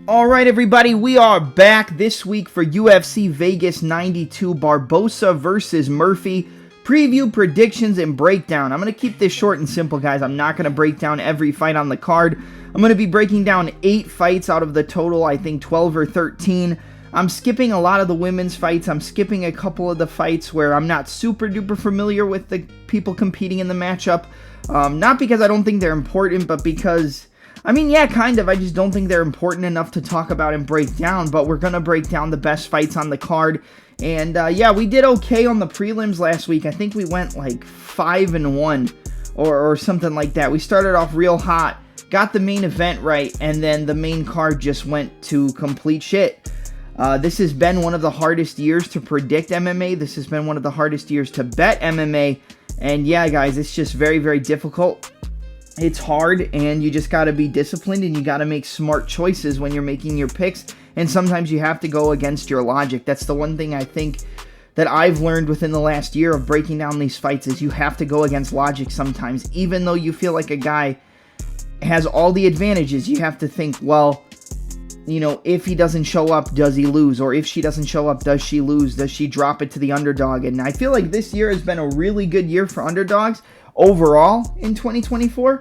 Alright everybody, we are back this week for UFC Vegas 92 Barboza versus Murphy. Preview, predictions, and breakdown. I'm going to keep this short and simple, guys. I'm not going to break down every fight on the card. I'm going to be breaking down 8 fights out of the total, I think 12 or 13. I'm skipping a lot of the women's fights. I'm skipping a couple of the fights where I'm not super duper familiar with the people competing in the matchup. Not because I don't think they're important, but because... I mean, yeah, kind of. I just don't think they're important enough to talk about and break down, but we're going to break down the best fights on the card. And, yeah, we did okay on the prelims last week. I think we went, like, 5-1 or something like that. We started off real hot, got the main event right, and then the main card just went to complete shit. This has been one of the hardest years to predict MMA. This has been one of the hardest years to bet MMA. And, yeah, guys, it's just very, very difficult. It's hard, and you just got to be disciplined, and you got to make smart choices when you're making your picks, and sometimes you have to go against your logic. That's the one thing I think that I've learned within the last year of breaking down these fights is you have to go against logic sometimes. Even though you feel like a guy has all the advantages, you have to think, well, you know, if he doesn't show up, does he lose? Or if she doesn't show up, does she lose? Does she drop it to the underdog? And I feel like this year has been a really good year for underdogs overall in 2024.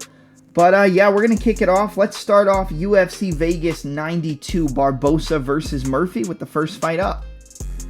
But yeah, we're going to kick it off. Let's start off UFC Vegas 92, Barboza versus Murphy with the first fight up.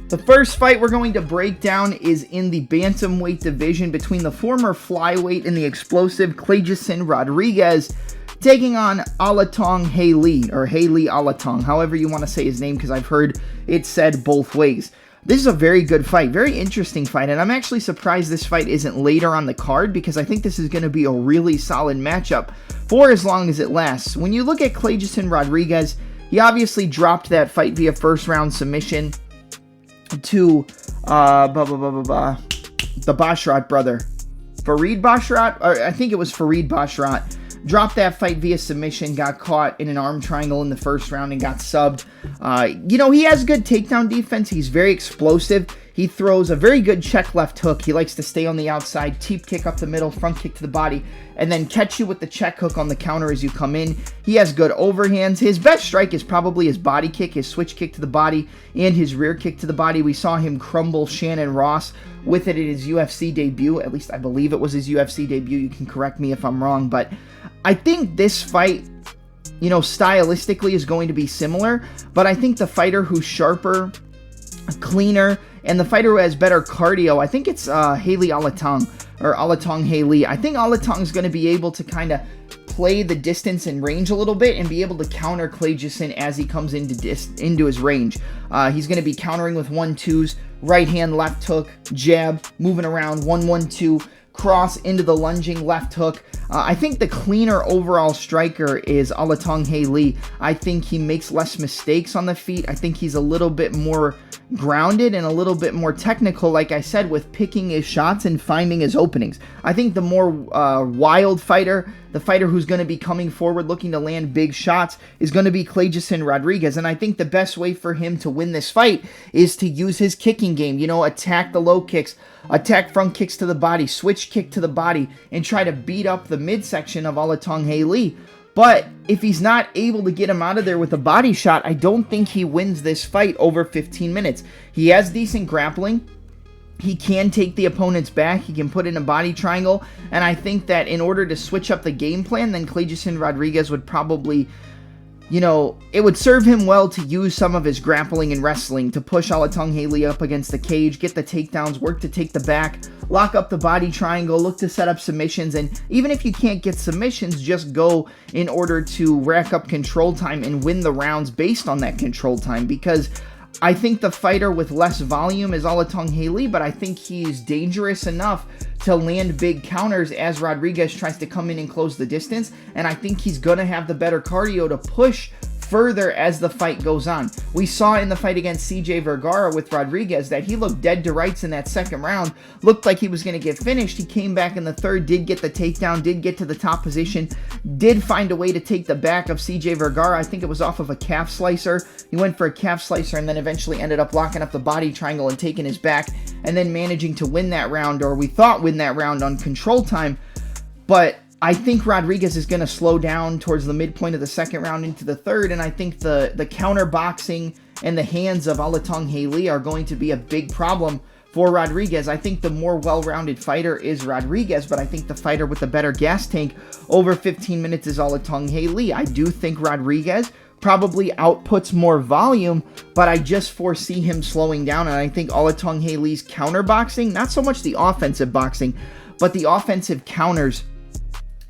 The first fight we're going to break down is in the bantamweight division between the former flyweight and the explosive Cleison Rodriguez taking on Alatong Haley, or Haley Alatong, however you want to say his name, because I've heard it said both ways. This is a very good fight, very interesting fight, and I'm actually surprised this fight isn't later on the card because I think this is going to be a really solid matchup for as long as it lasts. When you look at Cleison Rodriguez, he obviously dropped that fight via first round submission to the Basharat brother. Farid Basharat? I think it was Farid Basharat. Dropped that fight via submission, got caught in an arm triangle in the first round and got subbed. You know, he has good takedown defense. He's very explosive. He throws a very good check left hook. He likes to stay on the outside, teep kick up the middle, front kick to the body, and then catch you with the check hook on the counter as you come in. He has good overhands. His best strike is probably his body kick, his switch kick to the body, and his rear kick to the body. We saw him crumble Shannon Ross with it in his UFC debut. At least I believe it was his UFC debut. You can correct me if I'm wrong, but I think this fight, you know, stylistically is going to be similar, but I think the fighter who's sharper, cleaner, and the fighter who has better cardio, I think it's Haley Alatong, or Alatong Haley. I think Alatong's going to be able to kind of play the distance and range a little bit and be able to counter Cleison as he comes into his range. He's going to be countering with 1-2s, right hand, left hook, jab, moving around, 1-1-2, cross into the lunging left hook. I think the cleaner overall striker is Alatong Haley. I think he makes less mistakes on the feet. I think he's a little bit more grounded and a little bit more technical, like I said, with picking his shots and finding his openings. I think the more wild fighter, the fighter who's going to be coming forward looking to land big shots, is going to be Cleison Rodriguez. And I think the best way for him to win this fight is to use his kicking game. You know, attack the low kicks, attack front kicks to the body, switch kick to the body, and try to beat up the midsection of Alatong Haley. But if he's not able to get him out of there with a body shot, I don't think he wins this fight over 15 minutes. He has decent grappling. He can take the opponent's back. He can put in a body triangle. And I think that in order to switch up the game plan, then Cleison Rodriguez would probably, you know, it would serve him well to use some of his grappling and wrestling to push Alatong Haley up against the cage, get the takedowns, work to take the back, lock up the body triangle, look to set up submissions, and even if you can't get submissions, just go in order to rack up control time and win the rounds based on that control time, because I think the fighter with less volume is Alatong Haley, but I think he's dangerous enough to land big counters as Rodriguez tries to come in and close the distance, and I think he's going to have the better cardio to push further as the fight goes on. We saw in the fight against CJ Vergara with Rodriguez that he looked dead to rights in that second round, looked like he was going to get finished. He came back in the third, did get the takedown, did get to the top position, did find a way to take the back of CJ Vergara. I think it was off of a calf slicer. He went for a calf slicer and then eventually ended up locking up the body triangle and taking his back, and then managing to win that round, or we thought win that round on control time. But I think Rodriguez is going to slow down towards the midpoint of the second round into the third, and I think the counter boxing and the hands of Alatong Lee are going to be a big problem for Rodriguez. I think the more well-rounded fighter is Rodriguez, but I think the fighter with the better gas tank over 15 minutes is Alatong Lee. I do think Rodriguez probably outputs more volume, but I just foresee him slowing down, and I think Alatong Lee's counter boxing, not so much the offensive boxing, but the offensive counters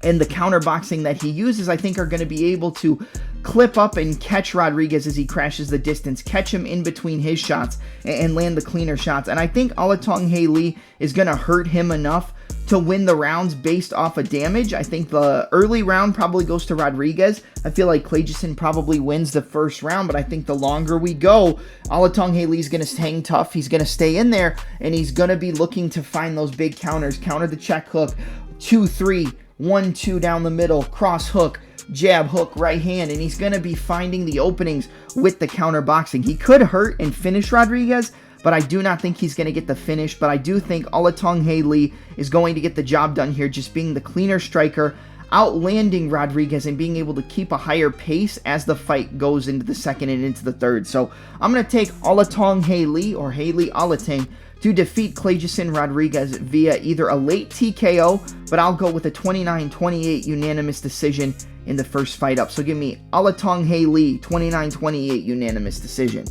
and the counter boxing that he uses, I think are going to be able to clip up and catch Rodriguez as he crashes the distance, catch him in between his shots and land the cleaner shots. And I think Alatong Lee is going to hurt him enough to win the rounds based off of damage. I think the early round probably goes to Rodriguez. I feel like Klejcison probably wins the first round, but I think the longer we go, Alatong Lee's going to hang tough. He's going to stay in there, and he's going to be looking to find those big counters, counter the check hook, 2-3, 1-2 down the middle, cross hook, jab hook, right hand, and he's going to be finding the openings with the counter boxing. He could hurt and finish Rodriguez, but I do not think he's going to get the finish. But I do think Alatong Lee is going to get the job done here, just being the cleaner striker, outlanding Rodriguez and being able to keep a higher pace as the fight goes into the second and into the third. So I'm going to take Alatong Lee, or Haley Alatang, to defeat Klejcison Rodriguez via either a late TKO, but I'll go with a 29-28 unanimous decision in the first fight up. So give me Alatong Lee, 29-28 unanimous decision.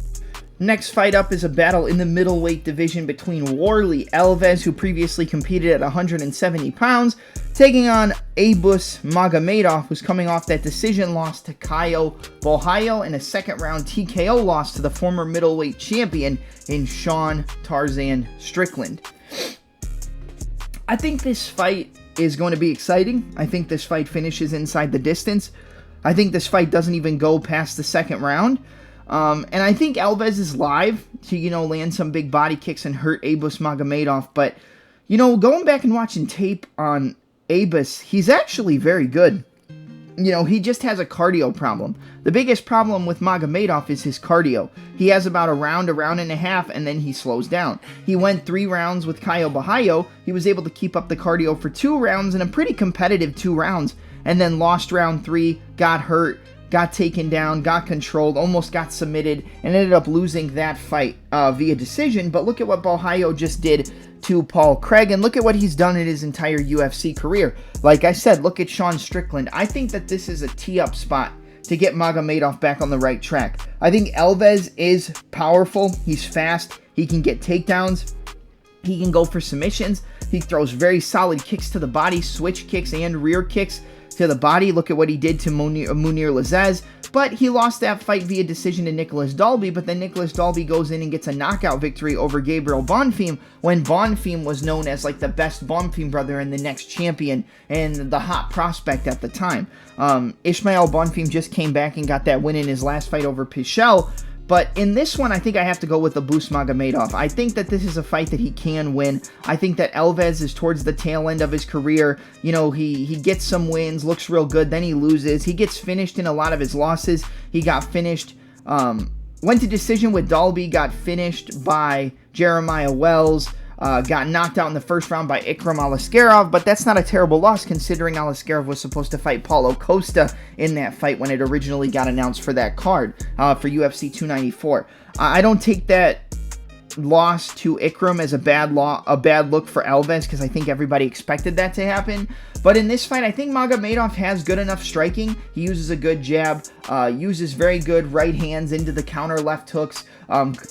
Next fight up is a battle in the middleweight division between Warlley Alves, who previously competed at 170 pounds, taking on Abus Magomedov, who's coming off that decision loss to Caio Borralho and a second round TKO loss to the former middleweight champion in Sean Tarzan Strickland. I think this fight is going to be exciting. I think this fight finishes inside the distance. I think this fight doesn't even go past the second round. And I think Alves is live to, land some big body kicks and hurt Abus Magomedov. But, going back and watching tape on Abus, he's actually very good. He just has a cardio problem. The biggest problem with Magomedov is his cardio. He has about a round and a half, and then he slows down. He went 3 rounds with Caio Borralho. He was able to keep up the cardio for 2 rounds, and a pretty competitive 2 rounds, and then lost round 3, got hurt, got taken down, got controlled, almost got submitted, and ended up losing that fight via decision. But look at what Borralho just did to Paul Craig, and look at what he's done in his entire UFC career. Like I said, look at Sean Strickland. I think that this is a tee-up spot to get Magomedov back on the right track. I think Alves is powerful. He's fast. He can get takedowns. He can go for submissions. He throws very solid kicks to the body, switch kicks and rear kicks to the body. Look at what he did to Munir Lazzez. But he lost that fight via decision to Nicholas Dalby, but then Nicholas Dalby goes in and gets a knockout victory over Gabriel Bonfim, when Bonfim was known as like the best Bonfim brother and the next champion and the hot prospect at the time. Ismail Bonfim just came back and got that win in his last fight over Pichel. But in this one, I think I have to go with Abus Magomedov. I think that this is a fight that he can win. I think that Alves is towards the tail end of his career. He gets some wins, looks real good, then he loses. He gets finished in a lot of his losses. He got finished, went to decision with Dalby, got finished by Jeremiah Wells, got knocked out in the first round by Ikram Aliskerov, but that's not a terrible loss considering Aliskerov was supposed to fight Paulo Costa in that fight when it originally got announced for that card for UFC 294. I don't take that loss to Ikram as a bad look for Alves, because I think everybody expected that to happen. But in this fight, I think Magomedov has good enough striking. He uses a good jab, uses very good right hands into the counter left hooks,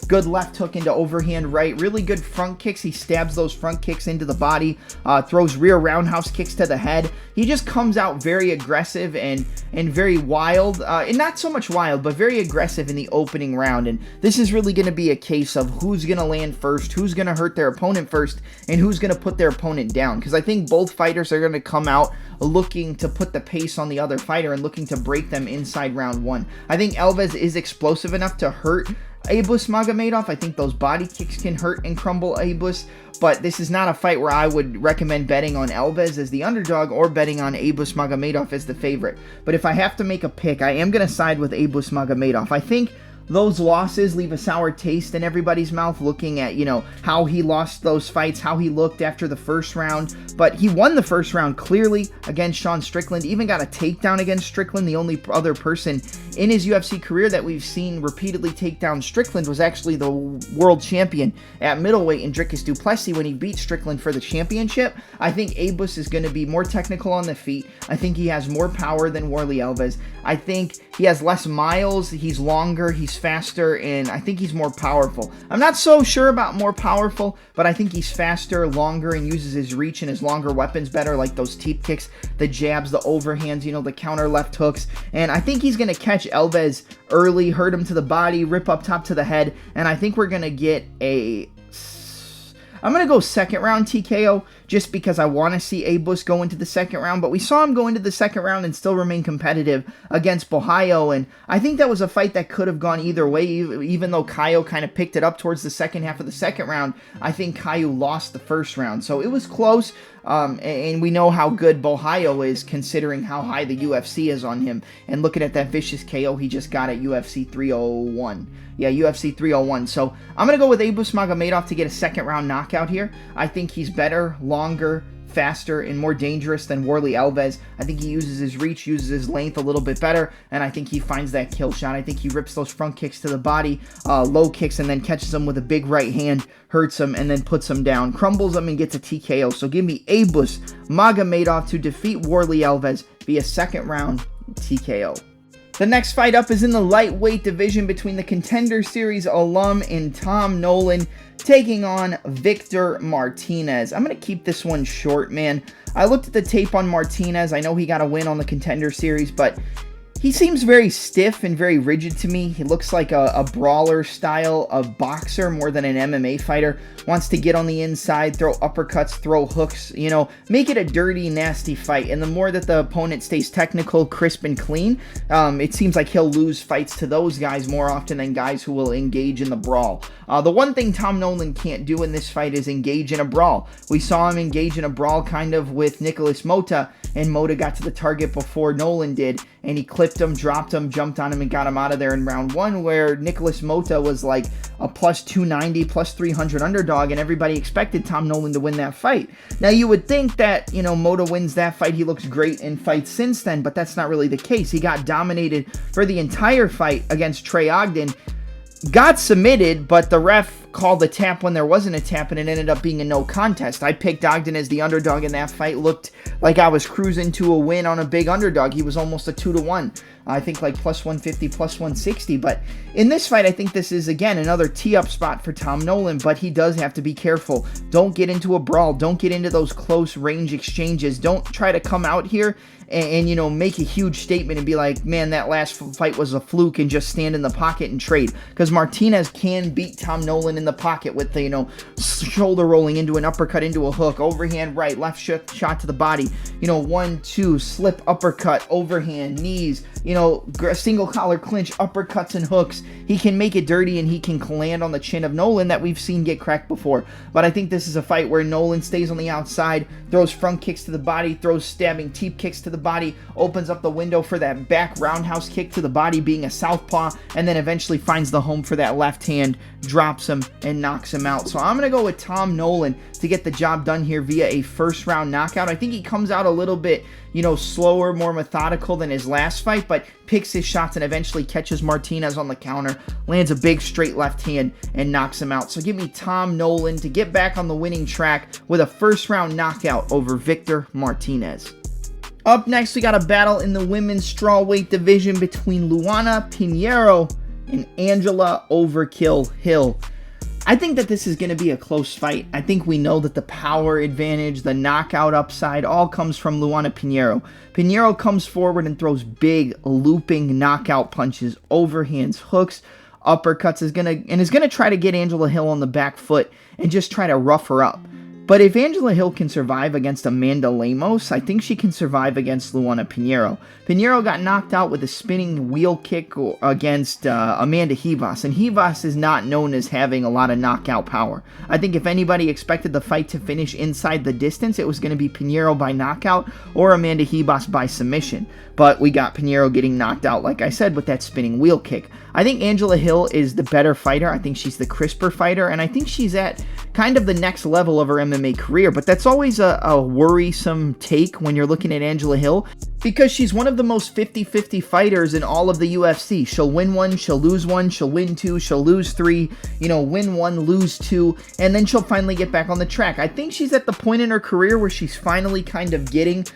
good left hook into overhand right, really good front kicks. He stabs those front kicks into the body, throws rear roundhouse kicks to the head. He just comes out very aggressive and very wild, and not so much wild, but very aggressive in the opening round. And this is really going to be a case of who's going to land first, who's going to hurt their opponent first, and who's going to put their opponent down. Because I think both fighters are going to come out looking to put the pace on the other fighter and looking to break them inside round 1. I think Alves is explosive enough to hurt Abus Magomedov. I think those body kicks can hurt and crumble Abus, but this is not a fight where I would recommend betting on Alves as the underdog or betting on Abus Magomedov as the favorite. But if I have to make a pick, I am going to side with Abus Magomedov. I think those losses leave a sour taste in everybody's mouth looking at, you know, how he lost those fights, how he looked after the first round. But he won the first round clearly against Sean Strickland, even got a takedown against Strickland. The only other person in his UFC career that we've seen repeatedly take down Strickland was actually the world champion at middleweight, Dricus du Plessis, when he beat Strickland for the championship. I think Abus is going to be more technical on the feet. I think he has more power than Warlley Alves. I think he has less miles, he's longer, he's faster, and I think he's more powerful. I'm not so sure about more powerful, but I think he's faster, longer, and uses his reach and his longer weapons better, like those teep kicks, the jabs, the overhands, you know, the counter left hooks. And I think he's going to catch Alves early, hurt him to the body, rip up top to the head, and I think we're going to get I'm going to go second round TKO just because I want to see Abus go into the second round, but we saw him go into the second round and still remain competitive against Bohayo, and I think that was a fight that could have gone either way, even though Caio kind of picked it up towards the second half of the second round. I think Caio lost the first round, so it was close. And we know how good Bohayo is considering how high the UFC is on him. And looking at that vicious KO he just got at UFC 301. Yeah, UFC 301. So I'm going to go with Abus Magomedov to get a second round knockout here. I think he's better, longer, faster, and more dangerous than Warlley Alves. I think he uses his reach, uses his length a little bit better, and I think he finds that kill shot. I think he rips those front kicks to the body, low kicks, and then catches him with a big right hand, hurts him, and then puts him down, crumbles him, and gets a TKO. So give me Abus Magomedov to defeat Warlley Alves via second round TKO. The next fight up is in the lightweight division between the Contender Series alum and Tom Nolan taking on Victor Martinez. I'm going to keep this one short, man. I looked at the tape on Martinez. I know he got a win on the Contender Series, but he seems very stiff and very rigid to me. He looks like a brawler style of boxer more than an MMA fighter. Wants to get on the inside, throw uppercuts, throw hooks, you know, make it a dirty, nasty fight. And the more that the opponent stays technical, crisp, and clean, it seems like he'll lose fights to those guys more often than guys who will engage in the brawl. The one thing Tom Nolan can't do in this fight is engage in a brawl. We saw him engage in a brawl kind of with Nicholas Mota, and Mota got to the target before Nolan did, and he clipped him, dropped him, jumped on him, and got him out of there in round one, where Nicholas Mota was like a plus 290, plus 300 underdog, and everybody expected Tom Nolan to win that fight. Now, you would think that, you know, Mota wins that fight, he looks great in fights since then, but that's not really the case. He got dominated for the entire fight against Trey Ogden, got submitted, but the ref called the tap when there wasn't a tap, and it ended up being a no contest. I picked Ogden as the underdog in that fight. Looked like I was cruising to a win on a big underdog. He was almost a 2-1. I think like plus 150, plus 160. But in this fight, I think this is, again, another tee-up spot for Tom Nolan, but he does have to be careful. Don't get into a brawl. Don't get into those close range exchanges. Don't try to come out here and, you know, make a huge statement and be like, man, that last fight was a fluke, and just stand in the pocket and trade. Because Martinez can beat Tom Nolan in the pocket with the, you know, shoulder rolling into an uppercut, into a hook, overhand right, left shot to the body, you know, 1-2, slip uppercut, overhand, knees, you know, single collar clinch, uppercuts and hooks. He can make it dirty, and he can land on the chin of Nolan that we've seen get cracked before. But I think this is a fight where Nolan stays on the outside, throws front kicks to the body, throws stabbing teep kicks to the body, opens up the window for that back roundhouse kick to the body, being a southpaw, and then eventually finds the home for that left hand, drops him, and knocks him out. So I'm going to go with Tom Nolan to get the job done here via a first round knockout. I think he comes out a little bit, you know, slower, more methodical than his last fight, but picks his shots and eventually catches Martinez on the counter, lands a big straight left hand, and knocks him out. So give me Tom Nolan to get back on the winning track with a first round knockout over Victor Martinez. Up next, we got a battle in the women's strawweight division between Luana Pinheiro and Angela Overkill Hill. I think that this is going to be a close fight. I think we know that the power advantage, the knockout upside, all comes from Luana Pinheiro. Pinheiro comes forward and throws big, looping knockout punches, overhands, hooks, uppercuts, is gonna try to get Angela Hill on the back foot and just try to rough her up. But if Angela Hill can survive against Amanda Lemos, I think she can survive against Luana Pinheiro. Pinheiro got knocked out with a spinning wheel kick against Amanda Ribas, and Ribas is not known as having a lot of knockout power. I think if anybody expected the fight to finish inside the distance, it was going to be Pinheiro by knockout or Amanda Ribas by submission. But we got Pinheiro getting knocked out, like I said, with that spinning wheel kick. I think Angela Hill is the better fighter. I think she's the crisper fighter, and I think she's at kind of the next level of her MMA career. But that's always a worrisome take when you're looking at Angela Hill, because she's one of the most 50-50 fighters in all of the UFC. She'll win one, she'll lose one, she'll win two, she'll lose three, win one, lose two, and then she'll finally get back on the track. I think she's at the point in her career where she's finally kind of getting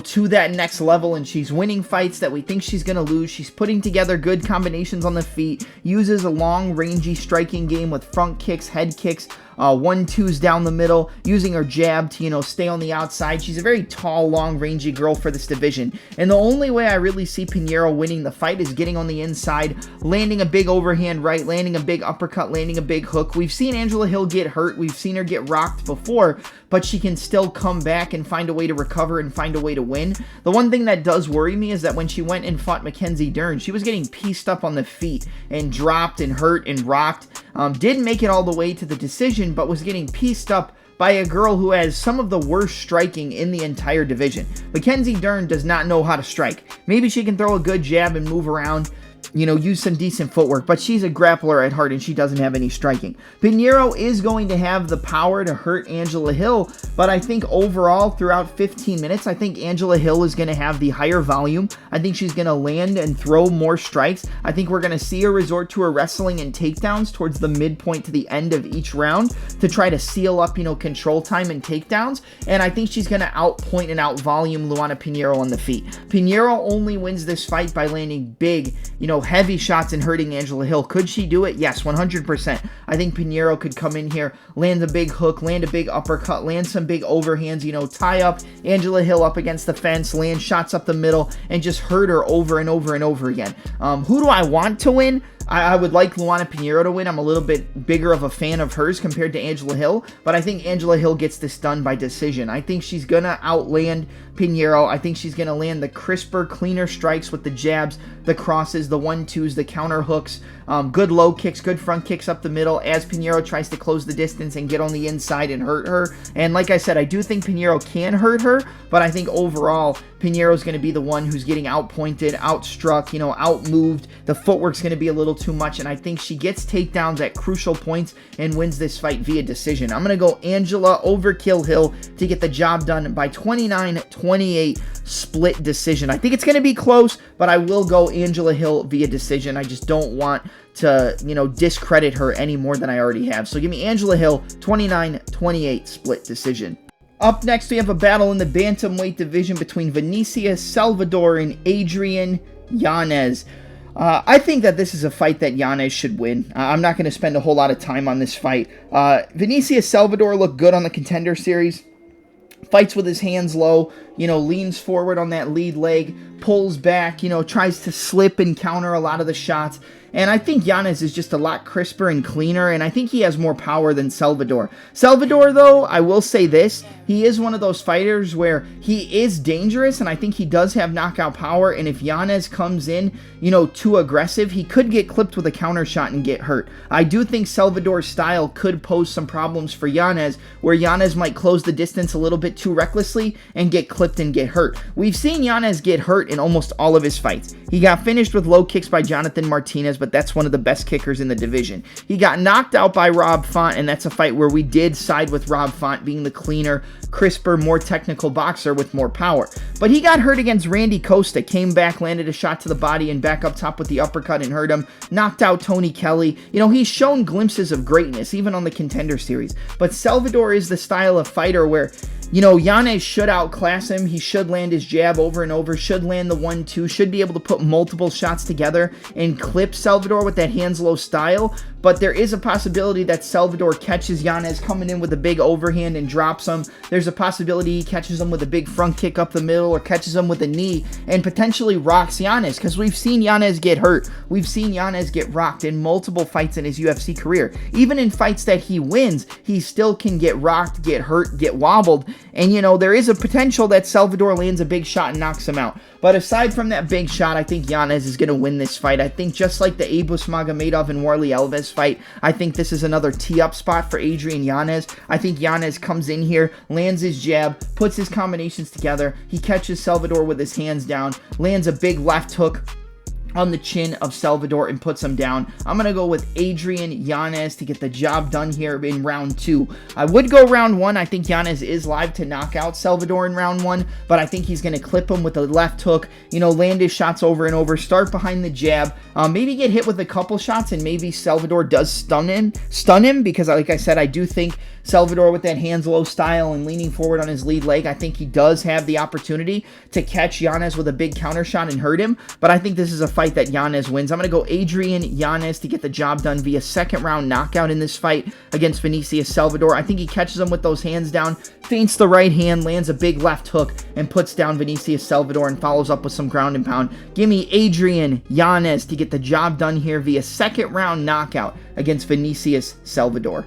to that next level, and she's winning fights that we think she's going to lose. She's putting together good combinations on the feet, uses a long, rangy striking game with front kicks, head kicks, 1-2s down the middle, using her jab to, stay on the outside. She's a very tall, long, rangy girl for this division, and the only way I really see Pinheiro winning the fight is getting on the inside, landing a big overhand right, landing a big uppercut, landing a big hook. We've seen Angela Hill get hurt. We've seen her get rocked before, but she can still come back and find a way to recover and find a way to win. The one thing that does worry me is that when she went and fought Mackenzie Dern, she was getting pieced up on the feet and dropped and hurt and rocked. Didn't make it all the way to the decision, but was getting pieced up by a girl who has some of the worst striking in the entire division. Mackenzie Dern does not know how to strike. Maybe she can throw a good jab and move around, use some decent footwork, but she's a grappler at heart and she doesn't have any striking. Pinheiro is going to have the power to hurt Angela Hill, but I think overall throughout 15 minutes, I think Angela Hill is going to have the higher volume. I think she's going to land and throw more strikes. I think we're going to see her resort to her wrestling and takedowns towards the midpoint to the end of each round to try to seal up, control time and takedowns, and I think she's going to outpoint and outvolume Luana Pinheiro on the feet. Pinheiro only wins this fight by landing big, heavy shots and hurting Angela Hill. Could she do it? Yes, 100%. I think Pinheiro could come in here, land a big hook, land a big uppercut, land some big overhands, tie up Angela Hill up against the fence, land shots up the middle, and just hurt her over and over and over again. Who do I want to win? I would like Luana Pinheiro to win. I'm a little bit bigger of a fan of hers compared to Angela Hill, but I think Angela Hill gets this done by decision. I think she's going to outland Pinheiro. I think she's going to land the crisper, cleaner strikes with the jabs, the crosses, the 1-2s, the counter hooks, good low kicks, good front kicks up the middle as Pinheiro tries to close the distance and get on the inside and hurt her. And like I said, I do think Pinheiro can hurt her, but I think overall Pinheiro is going to be the one who's getting outpointed, outstruck, outmoved. The footwork's going to be a little too much, and I think she gets takedowns at crucial points and wins this fight via decision. I'm going to go Angela Overkill Hill to get the job done by 29-28 split decision. I think it's going to be close, but I will go Angela Hill via decision. I just don't want to, discredit her any more than I already have. So give me Angela Hill, 29-28 split decision. Up next, we have a battle in the bantamweight division between Vinicius Salvador and Adrian Yanez. I think that this is a fight that Yanez should win. I'm not going to spend a whole lot of time on this fight. Vinicius Salvador looked good on the Contender Series. Fights with his hands low, leans forward on that lead leg, pulls back, tries to slip and counter a lot of the shots. And I think Yanez is just a lot crisper and cleaner, and I think he has more power than Salvador. Salvador, though, I will say this, he is one of those fighters where he is dangerous, and I think he does have knockout power, and if Yanez comes in, too aggressive, he could get clipped with a counter shot and get hurt. I do think Salvador's style could pose some problems for Yanez, where Yanez might close the distance a little bit too recklessly and get clipped and get hurt. We've seen Yanez get hurt in almost all of his fights. He got finished with low kicks by Jonathan Martinez, but that's one of the best kickers in the division. He got knocked out by Rob Font, and that's a fight where we did side with Rob Font being the cleaner, crisper, more technical boxer with more power. But he got hurt against Randy Costa, came back, landed a shot to the body, and back up top with the uppercut and hurt him, knocked out Tony Kelly. He's shown glimpses of greatness, even on the Contender Series. But Salvador is the style of fighter where Yanez should outclass him. He should land his jab over and over, should land the 1-2, should be able to put multiple shots together and clip Salvador with that hands low style. but there is a possibility that Salvador catches Yanez coming in with a big overhand and drops him. There's a possibility he catches him with a big front kick up the middle or catches him with a knee and potentially rocks Yanez, because we've seen Yanez get hurt. We've seen Yanez get rocked in multiple fights in his UFC career. Even in fights that he wins, he still can get rocked, get hurt, get wobbled, and you know, there is a potential that Salvador lands a big shot and knocks him out. But aside from that big shot, I think Yanez is going to win this fight. I think just like the Abus Magomedov and Warley Alves fight, I think this is another tee-up spot for Adrian Yanez. I think Yanez comes in here, lands his jab, puts his combinations together. He catches Salvador with his hands down, lands a big left hook on the chin of Salvador and puts him down. I'm going to go with Adrian Yanez to get the job done here in round 2. I would go round 1. I think Yanez is live to knock out Salvador in round 1, but I think he's going to clip him with a left hook, you know, land his shots over and over, start behind the jab, maybe get hit with a couple shots, and maybe Salvador does stun him because, like I said, I do think Salvador with that hands low style and leaning forward on his lead leg, I think he does have the opportunity to catch Yanez with a big counter shot and hurt him, but I think this is a fight that Yanez wins. I'm going to go Adrian Yanez to get the job done via second round knockout in this fight against Vinicius Salvador. I think he catches him with those hands down, feints the right hand, lands a big left hook, and puts down Vinicius Salvador and follows up with some ground and pound. Give me Adrian Yanez to get the job done here via second round knockout against Vinicius Salvador.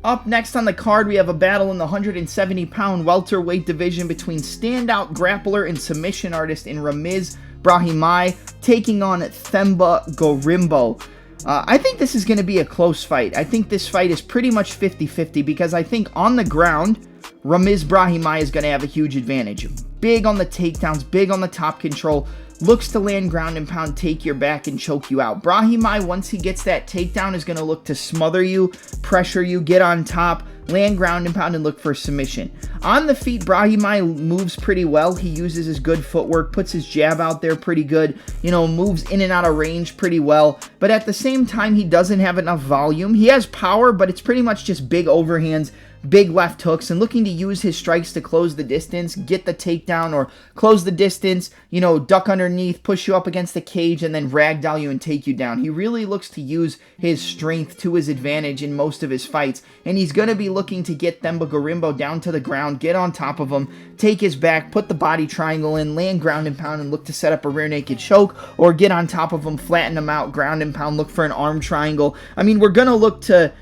Up next on the card, we have a battle in the 170-pound welterweight division between standout grappler and submission artist in Ramiz Brahimaj taking on Themba Gorimbo. I think this is going to be a close fight. I think this fight is pretty much 50-50 because I think on the ground, Ramiz Brahimaj is going to have a huge advantage. Big on the takedowns, big on the top control, looks to land ground and pound, take your back, and choke you out. Brahimaj, once he gets that takedown, is going to look to smother you, pressure you, get on top, land ground and pound, and look for a submission. On the feet, Brahimaj moves pretty well. He uses his good footwork, puts his jab out there pretty good, you know, moves in and out of range pretty well. But at the same time, he doesn't have enough volume. He has power, but it's pretty much just big overhands, big left hooks, and looking to use his strikes to close the distance, get the takedown, or close the distance, you know, duck underneath, push you up against the cage, and then ragdoll you and take you down. He really looks to use his strength to his advantage in most of his fights, and he's going to be looking to get Themba Gorimbo down to the ground, get on top of him, take his back, put the body triangle in, land ground and pound, and look to set up a rear naked choke, or get on top of him, flatten him out, ground and pound, look for an arm triangle. I mean, we're going to look to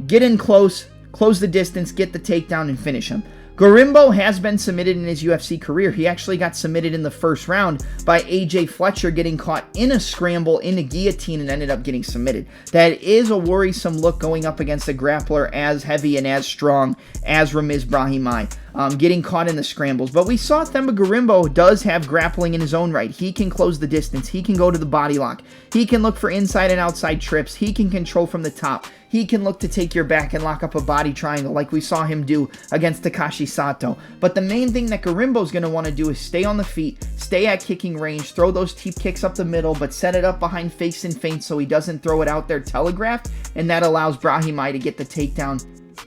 get in close, close the distance, get the takedown, and finish him. Gorimbo has been submitted in his UFC career. He actually got submitted in the first round by AJ Fletcher, getting caught in a scramble, in a guillotine, and ended up getting submitted. That is a worrisome look going up against a grappler as heavy and as strong as Ramiz Brahimaj. Getting caught in the scrambles. But we saw Themba Gorimbo does have grappling in his own right. He can close the distance. He can go to the body lock. He can look for inside and outside trips. He can control from the top. He can look to take your back and lock up a body triangle like we saw him do against Takashi Sato. But the main thing that Gorimbo's going to want to do is stay on the feet, stay at kicking range, throw those teep kicks up the middle, but set it up behind fakes and feints so he doesn't throw it out there telegraphed, and that allows Brahimaj to get the takedown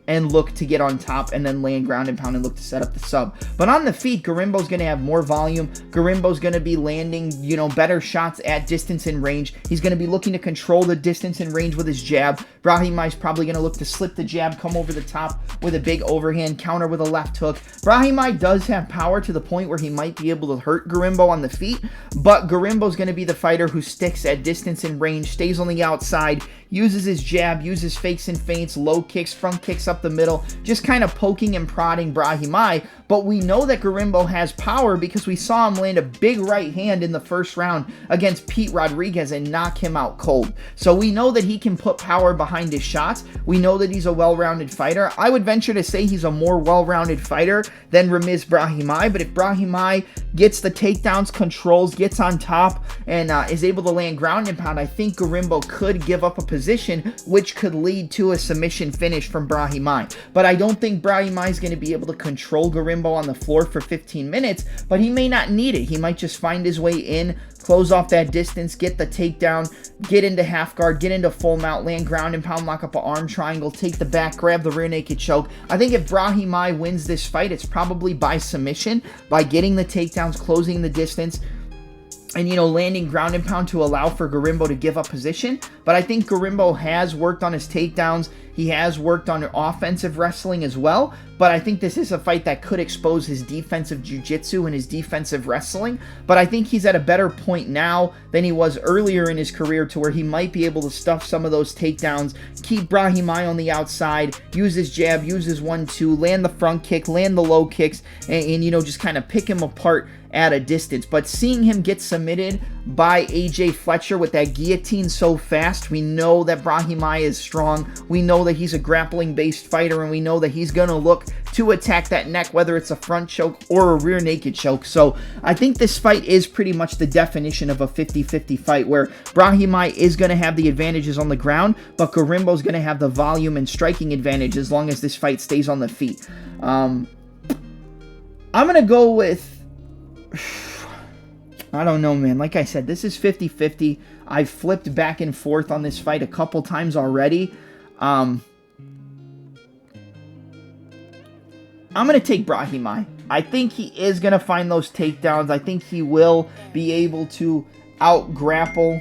and look to get on top and then land ground and pound and look to set up the sub. But on the feet, Gorimbo's going to have more volume. Gorimbo's going to be landing, you know, better shots at distance and range. He's going to be looking to control the distance and range with his jab. Brahimaj's probably going to look to slip the jab, come over the top with a big overhand, counter with a left hook. Brahimaj does have power to the point where he might be able to hurt Gorimbo on the feet, but Gorimbo's going to be the fighter who sticks at distance and range, stays on the outside, uses his jab, uses fakes and feints, low kicks, front kicks up the middle, just kind of poking and prodding Brahimaj. But we know that Gorimbo has power because we saw him land a big right hand in the first round against Pete Rodriguez and knock him out cold. So we know that he can put power behind his shots. We know that he's a well-rounded fighter. I would venture to say he's a more well-rounded fighter than Ramiz Brahimaj, but if Brahimaj gets the takedowns, controls, gets on top, and is able to land ground and pound, I think Gorimbo could give up a position which could lead to a submission finish from Brahimaj. But I don't think Brahimaj is going to be able to control Gorimbo on the floor for 15 minutes, but he may not need it. He might just find his way in, close off that distance, get the takedown, get into half guard, get into full mount, land ground and pound, lock up an arm triangle, take the back, grab the rear naked choke. I think if Brahimaj wins this fight, it's probably by submission, by getting the takedowns, closing the distance, and, landing ground and pound to allow for Gorimbo to give up position. But I think Gorimbo has worked on his takedowns. He has worked on offensive wrestling as well. But I think this is a fight that could expose his defensive jiu-jitsu and his defensive wrestling. But I think he's at a better point now than he was earlier in his career, to where he might be able to stuff some of those takedowns, keep Brahimaj on the outside, use his jab, use his 1-2, land the front kick, land the low kicks, and just kind of pick him apart at a distance. But seeing him get submitted by AJ Fletcher with that guillotine so fast, we know that Brahimaj is strong. We know that he's a grappling-based fighter, and we know that he's going to look to attack that neck, whether it's a front choke or a rear naked choke. So I think this fight is pretty much the definition of a 50-50 fight, where Brahimaj is going to have the advantages on the ground, but Gorimbo's going to have the volume and striking advantage as long as this fight stays on the feet. I'm going to go with... I don't know, man. Like I said, this is 50-50. I've flipped back and forth on this fight a couple times already. I'm going to take Brahimaj. I think he is going to find those takedowns. I think he will be able to out-grapple,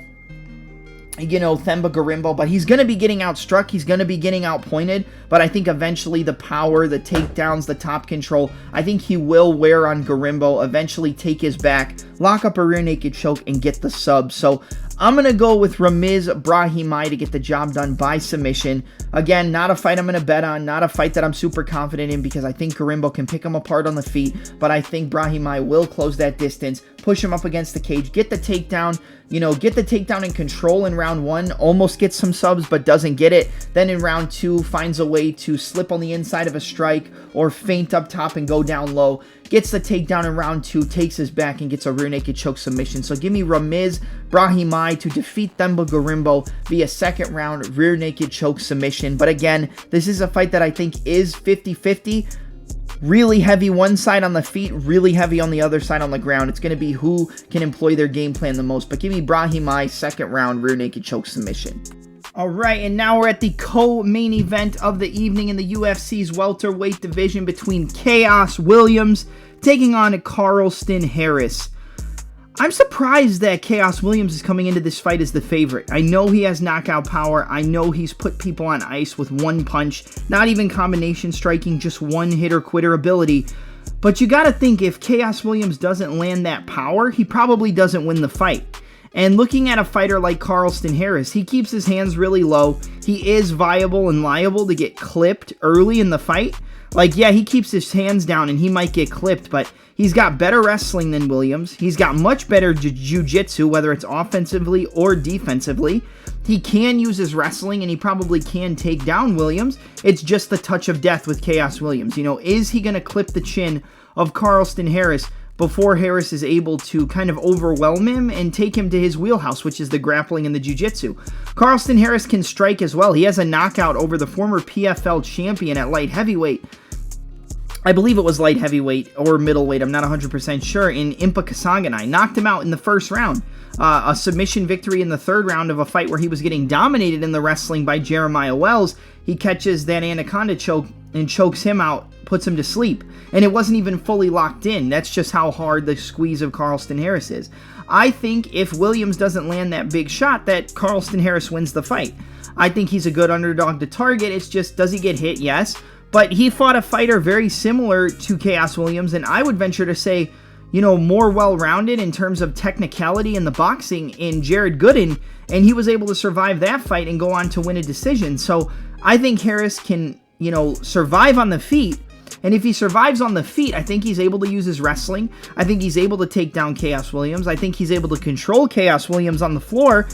Themba Gorimbo, but he's going to be getting outstruck. He's going to be getting outpointed, but I think eventually the power, the takedowns, the top control, I think he will wear on Gorimbo, eventually take his back, lock up a rear naked choke, and get the sub. So I'm going to go with Ramiz Brahimaj to get the job done by submission. Again, not a fight I'm going to bet on, not a fight that I'm super confident in, because I think Gorimbo can pick him apart on the feet, but I think Brahimaj will close that distance, push him up against the cage, get the takedown, get the takedown and control in round 1, almost gets some subs but doesn't get it. Then in round 2, finds a way to slip on the inside of a strike or feint up top and go down low. Gets the takedown in round 2, takes his back, and gets a rear naked choke submission. So give me Ramiz Brahimaj to defeat Themba Gorimbo via second round rear naked choke submission. But again, this is a fight that I think is 50-50. Really heavy one side on the feet, really heavy on the other side on the ground. It's going to be who can employ their game plan the most. But give me Brahimaj second round rear naked choke submission. All right, and now we're at the co-main event of the evening in the UFC's welterweight division between Khaos Williams taking on Carlston Harris. I'm surprised that Khaos Williams is coming into this fight as the favorite. I know he has knockout power. I know he's put people on ice with one punch, not even combination striking, just one hitter-quitter ability. But you got to think, if Khaos Williams doesn't land that power, he probably doesn't win the fight. And looking at a fighter like Carlston Harris, he keeps his hands really low. He is viable and liable to get clipped early in the fight. Like, yeah, he keeps his hands down and he might get clipped, but he's got better wrestling than Williams. He's got much better jiu-jitsu, whether it's offensively or defensively. He can use his wrestling, and he probably can take down Williams. It's just the touch of death with Khaos Williams. Is he going to clip the chin of Carlston Harris before Harris is able to kind of overwhelm him and take him to his wheelhouse, which is the grappling and the jiu-jitsu? Carlston Harris can strike as well. He has a knockout over the former PFL champion at light heavyweight. I believe it was light heavyweight or middleweight, I'm not 100% sure, in Impa Kasanganay. Knocked him out in the first round. A submission victory in the third round of a fight where he was getting dominated in the wrestling by Jeremiah Wells. He catches that anaconda choke and chokes him out, puts him to sleep. And it wasn't even fully locked in. That's just how hard the squeeze of Carlston Harris is. I think if Williams doesn't land that big shot, that Carlston Harris wins the fight. I think he's a good underdog to target. It's just, does he get hit? Yes. But he fought a fighter very similar to Khaos Williams, and I would venture to say, more well-rounded in terms of technicality in the boxing in Jared Gooden, and he was able to survive that fight and go on to win a decision. So I think Harris can, survive on the feet, and if he survives on the feet, I think he's able to use his wrestling. I think he's able to take down Khaos Williams. I think he's able to control Khaos Williams on the floor,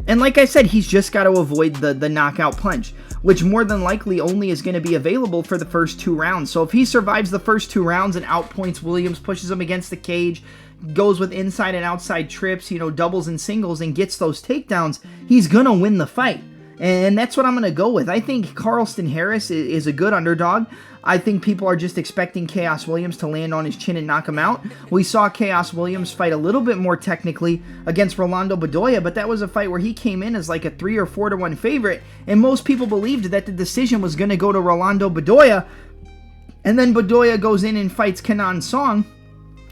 and like I said, he's just got to avoid the knockout punch, which more than likely only is going to be available for the first 2 rounds. So if he survives the first 2 rounds and outpoints Williams, pushes him against the cage, goes with inside and outside trips, doubles and singles, and gets those takedowns, he's going to win the fight. And that's what I'm going to go with. I think Carlston Harris is a good underdog. I think people are just expecting Khaos Williams to land on his chin and knock him out. We saw Khaos Williams fight a little bit more technically against Rolando Bedoya, but that was a fight where he came in as like a 3 or 4 to 1 favorite, and most people believed that the decision was going to go to Rolando Bedoya, and then Bedoya goes in and fights Kenan Song,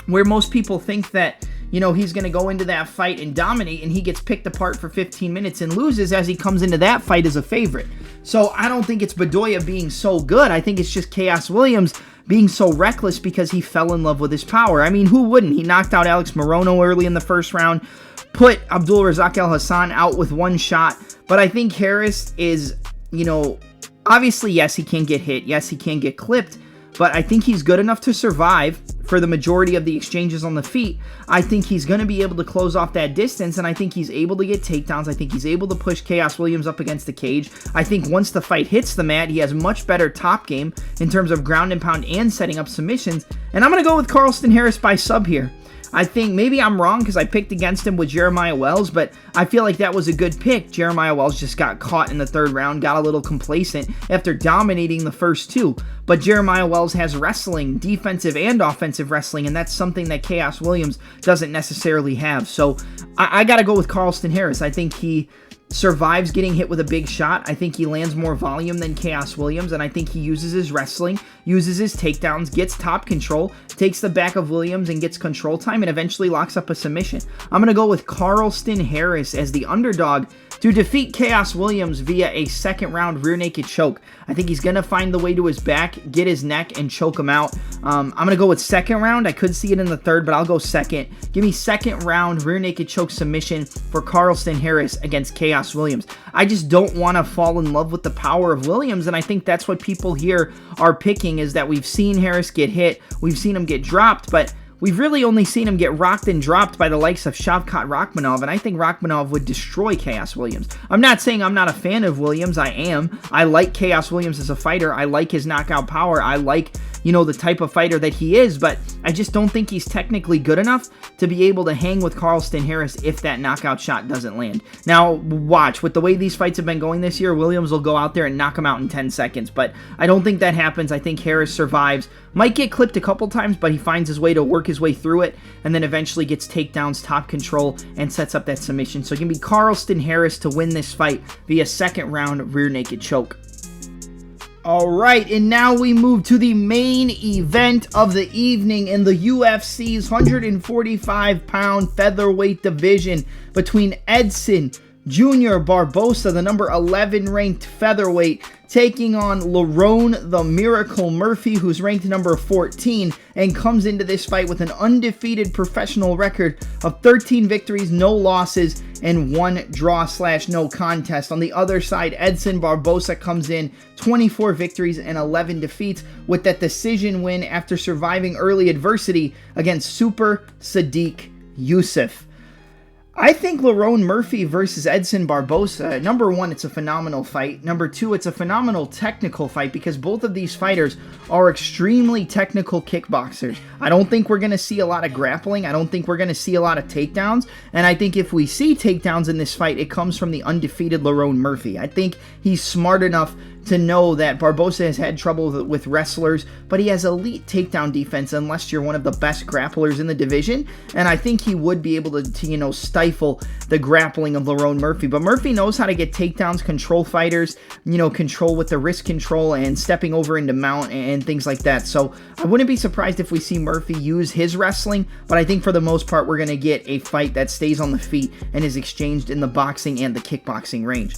where most people think that, he's going to go into that fight and dominate, and he gets picked apart for 15 minutes and loses as he comes into that fight as a favorite. So I don't think it's Bedoya being so good. I think it's just Chaos Williams being so reckless because he fell in love with his power. I mean, who wouldn't? He knocked out Alex Morono early in the first round, put Abdul Razak El Hassan out with one shot. But I think Harris is, obviously, yes, he can get hit. Yes, he can get clipped. But I think he's good enough to survive for the majority of the exchanges on the feet. I think he's going to be able to close off that distance, and I think he's able to get takedowns. I think he's able to push Chaos Williams up against the cage. I think once the fight hits the mat, he has much better top game in terms of ground and pound and setting up submissions. And I'm going to go with Carlston Harris by sub here. I think maybe I'm wrong because I picked against him with Jeremiah Wells, but I feel like that was a good pick. Jeremiah Wells just got caught in the third round, got a little complacent after dominating the first two. But Jeremiah Wells has wrestling, defensive and offensive wrestling, and that's something that Chaos Williams doesn't necessarily have. So I got to go with Carlston Harris. I think he survives getting hit with a big shot. I think he lands more volume than Chaos Williams, and I think he uses his wrestling, uses his takedowns, gets top control, takes the back of Williams and gets control time, and eventually locks up a submission. I'm going to go with Carlston Harris as the underdog to defeat Chaos Williams via a second round rear naked choke. I think he's going to find the way to his back, get his neck, and choke him out. I'm going to go with second round. I could see it in the third, but I'll go second. Give me second round rear naked choke submission for Carlston Harris against Chaos Williams. I just don't want to fall in love with the power of Williams, and I think that's what people here are picking, is that we've seen Harris get hit, we've seen him get dropped, but we've really only seen him get rocked and dropped by the likes of Shavkat Rakhmonov, and I think Rakhmonov would destroy Chaos Williams. I'm not saying I'm not a fan of Williams. I am. I like Chaos Williams as a fighter. I like his knockout power. I like, the type of fighter that he is, but I just don't think he's technically good enough to be able to hang with Carlston Harris if that knockout shot doesn't land. Now, watch. With the way these fights have been going this year, Williams will go out there and knock him out in 10 seconds, but I don't think that happens. I think Harris survives. Might get clipped a couple times, but he finds his way to work his way through it, and then eventually gets takedowns, top control, and sets up that submission. So it can be Carlston Harris to win this fight via second round rear naked choke. Alright, and now we move to the main event of the evening in the UFC's 145-pound featherweight division between Edson Jr. Barboza, the number 11 ranked featherweight, taking on Lerone the Miracle Murphy, who's ranked number 14, and comes into this fight with an undefeated professional record of 13 victories, no losses, and 1 draw/no contest. On the other side, Edson Barboza comes in 24 victories and 11 defeats with that decision win after surviving early adversity against Super Sadiq Youssef. I think Lerone Murphy versus Edson Barboza, number one, it's a phenomenal fight. Number two, it's a phenomenal technical fight because both of these fighters are extremely technical kickboxers. I don't think we're going to see a lot of grappling. I don't think we're going to see a lot of takedowns. And I think if we see takedowns in this fight, it comes from the undefeated Lerone Murphy. I think he's smart enough to know that Barboza has had trouble with wrestlers, but he has elite takedown defense unless you're one of the best grapplers in the division, and I think he would be able to stifle the grappling of Lerone Murphy. But Murphy knows how to get takedowns, control fighters, control with the wrist control and stepping over into mount and things like that. So I wouldn't be surprised if we see Murphy use his wrestling, but I think for the most part we're going to get a fight that stays on the feet and is exchanged in the boxing and the kickboxing range.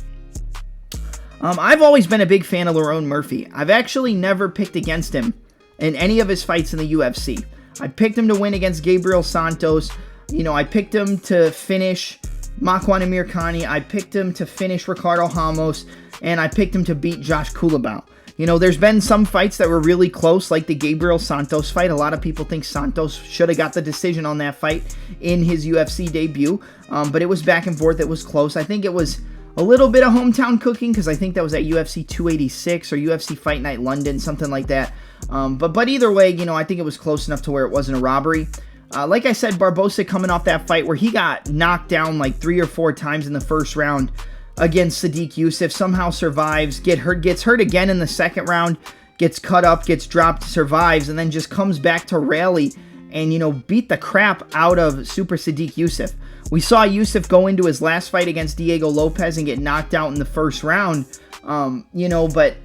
I've always been a big fan of Lerone Murphy. I've actually never picked against him in any of his fights in the UFC. I picked him to win against Gabriel Santos. I picked him to finish Makwan Amirkhani. I picked him to finish Ricardo Ramos. And I picked him to beat Josh Kulabau. There's been some fights that were really close, like the Gabriel Santos fight. A lot of people think Santos should have got the decision on that fight in his UFC debut. But it was back and forth. It was close. I think it was a little bit of hometown cooking because I think that was at UFC 286 or UFC Fight Night London, something like that. But either way, I think it was close enough to where it wasn't a robbery. Like I said, Barboza coming off that fight where he got knocked down like 3 or 4 times in the first round against Sadiq Youssef, somehow survives, gets hurt again in the second round, gets cut up, gets dropped, survives, and then just comes back to rally and, beat the crap out of Super Sadiq Youssef. We saw Youssef go into his last fight against Diego Lopez and get knocked out in the first round, but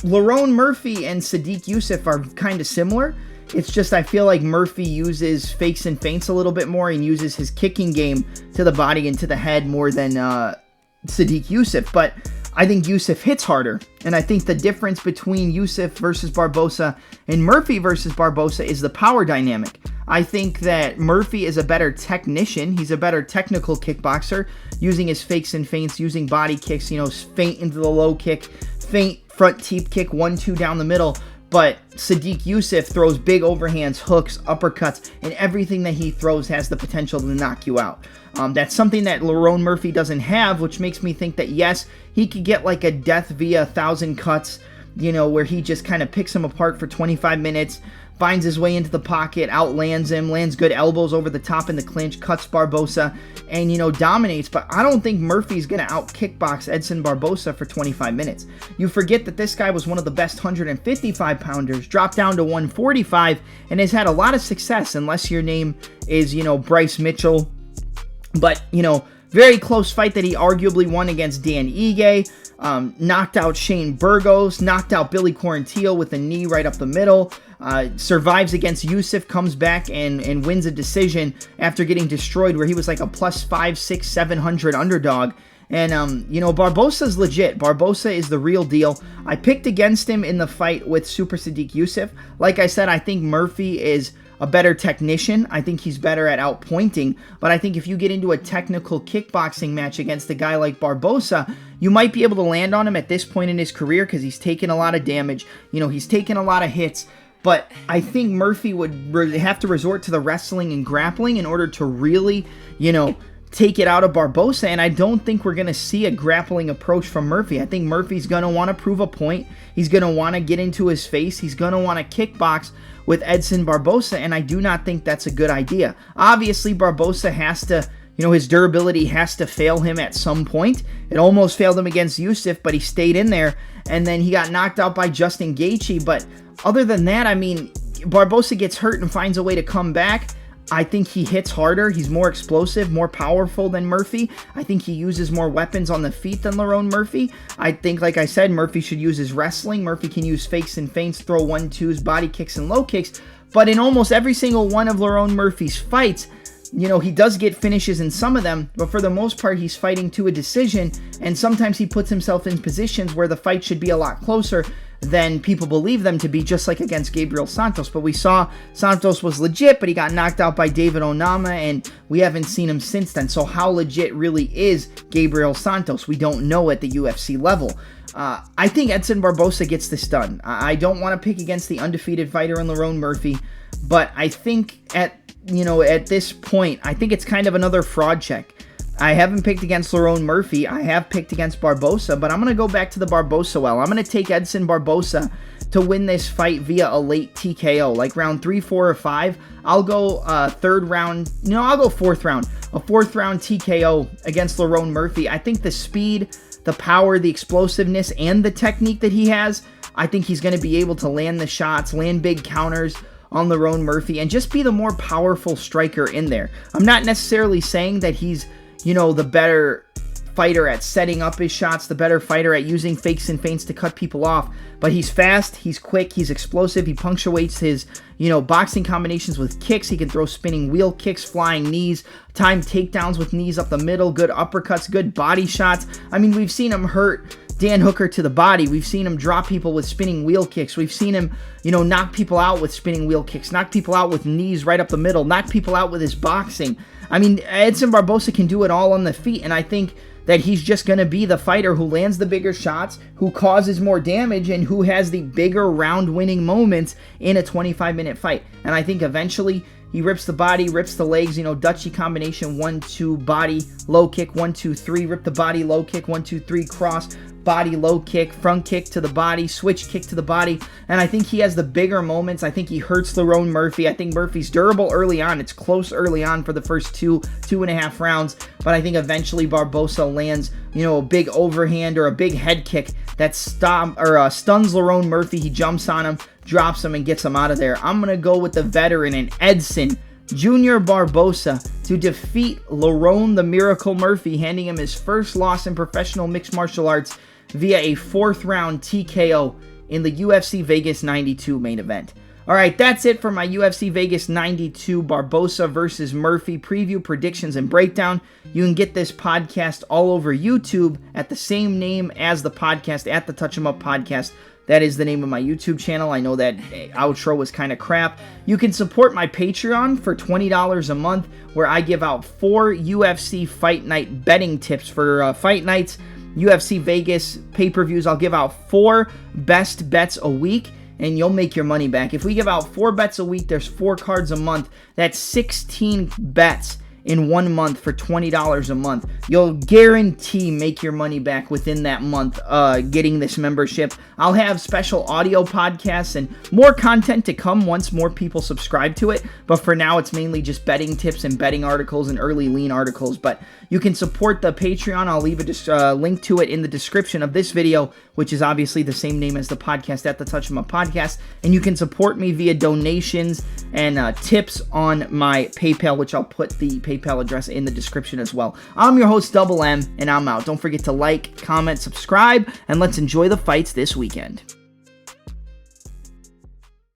Lerone Murphy and Sadiq Youssef are kind of similar It's just I feel like Murphy uses fakes and feints a little bit more and uses his kicking game to the body and to the head more than Sodiq Yusuff. But I think Yusuff hits harder, and I think the difference between Yusuff versus Barboza and Murphy versus Barboza is the power dynamic. I think that Murphy is a better technician. He's a better technical kickboxer, using his fakes and feints, using body kicks, feint into the low kick, feint front teep kick, 1-2 down the middle. But Sodiq Yusuff throws big overhands, hooks, uppercuts, and everything that he throws has the potential to knock you out. That's something that Lerone Murphy doesn't have, which makes me think that, yes, he could get like a death via 1,000 cuts, where he just kind of picks him apart for 25 minutes, finds his way into the pocket, outlands him, lands good elbows over the top in the clinch, cuts Barboza, and, dominates. But I don't think Murphy's going to out-kickbox Edson Barboza for 25 minutes. You forget that this guy was one of the best 155-pounders, dropped down to 145, and has had a lot of success, unless your name is, Bryce Mitchell. But, very close fight that he arguably won against Dan Ige, knocked out Shane Burgos, knocked out Billy Quarantillo with a knee right up the middle, survives against Yusuff, comes back and wins a decision after getting destroyed, where he was like a plus 5, 6, 700 underdog. And, Barboza's legit. Barboza is the real deal. I picked against him in the fight with Super Sodiq Yusuff. Like I said, I think Murphy is a better technician. I think he's better at outpointing. But I think if you get into a technical kickboxing match against a guy like Barboza, you might be able to land on him at this point in his career because he's taken a lot of damage. He's taken a lot of hits. But I think Murphy would have to resort to the wrestling and grappling in order to really, take it out of Barboza, and I don't think we're going to see a grappling approach from Murphy. I think Murphy's going to want to prove a point. He's going to want to get into his face. He's going to want to kickbox with Edson Barboza, and I do not think that's a good idea. Obviously, Barboza has to, his durability has to fail him at some point. It almost failed him against Yusuff, but he stayed in there, and then he got knocked out by Justin Gaethje. But other than that, Barboza gets hurt and finds a way to come back. I think he hits harder. He's more explosive, more powerful than Murphy. I think he uses more weapons on the feet than Lerone Murphy. I think, like I said, Murphy should use his wrestling. Murphy can use fakes and feints, throw 1-2s, body kicks, and low kicks. But in almost every single one of Lerone Murphy's fights, he does get finishes in some of them, but for the most part, he's fighting to a decision, and sometimes he puts himself in positions where the fight should be a lot closer than people believe them to be, just like against Gabriel Santos. But we saw Santos was legit, but he got knocked out by David Onama, and we haven't seen him since then. So how legit really is Gabriel Santos? We don't know at the UFC level. I think Edson Barboza gets this done. I don't want to pick against the undefeated fighter in Lerone Murphy, but I think at this point, I think it's kind of another fraud check. I haven't picked against Lerone Murphy. I have picked against Barboza, but I'm going to go back to the Barboza well. I'm going to take Edson Barboza to win this fight via a late TKO, like round 3, 4, or 5. I'll go third round. No, I'll go fourth round. A fourth round TKO against Lerone Murphy. I think the speed, the power, the explosiveness, and the technique that he has, I think he's going to be able to land the shots, land big counters on Lerone Murphy, and just be the more powerful striker in there. I'm not necessarily saying that he's the better fighter at setting up his shots, the better fighter at using fakes and feints to cut people off. But he's fast, he's quick, he's explosive, he punctuates his, boxing combinations with kicks. He can throw spinning wheel kicks, flying knees, time takedowns with knees up the middle, good uppercuts, good body shots. We've seen him hurt Dan Hooker to the body. We've seen him drop people with spinning wheel kicks. We've seen him, knock people out with spinning wheel kicks, knock people out with knees right up the middle, knock people out with his boxing. Edson Barboza can do it all on the feet, and I think that he's just going to be the fighter who lands the bigger shots, who causes more damage, and who has the bigger round-winning moments in a 25-minute fight. And I think eventually he rips the body, rips the legs, Dutchy combination, 1-2, body, low kick, 1-2-3, rip the body, low kick, 1-2-3, cross, body, low kick, front kick to the body, switch kick to the body. And I think he has the bigger moments. I think he hurts Lerone Murphy. I think Murphy's durable early on. It's close early on for the first 2.5 rounds. But I think eventually Barboza lands, a big overhand or a big head kick that stuns Lerone Murphy. He jumps on him, drops him, and gets him out of there. I'm going to go with the veteran and Edson Junior Barboza to defeat Lerone the Miracle Murphy, handing him his first loss in professional mixed martial arts via a 4th round TKO in the UFC Vegas 92 main event. All right, that's it for my UFC Vegas 92 Barboza versus Murphy preview, predictions, and breakdown. You can get this podcast all over YouTube at the same name as the podcast, at the Touch 'Em Up Podcast. That is the name of my YouTube channel. I know that outro was kind of crap. You can support my Patreon for $20 a month, where I give out 4 UFC Fight Night betting tips for fight nights. UFC Vegas pay-per-views, I'll give out 4 best bets a week, and you'll make your money back. If we give out 4 bets a week, there's 4 cards a month. That's 16 bets in 1 month for $20 a month. You'll guarantee make your money back within that month getting this membership. I'll have special audio podcasts and more content to come once more people subscribe to it. But for now, it's mainly just betting tips and betting articles and early lean articles. But you can support the Patreon. I'll leave a link to it in the description of this video, which is obviously the same name as the podcast, at the Touch 'Em Up Podcast. And you can support me via donations and tips on my PayPal, which I'll put the PayPal address in the description as well. I'm your host, Double M, and I'm out. Don't forget to like, comment, subscribe, and let's enjoy the fights this weekend.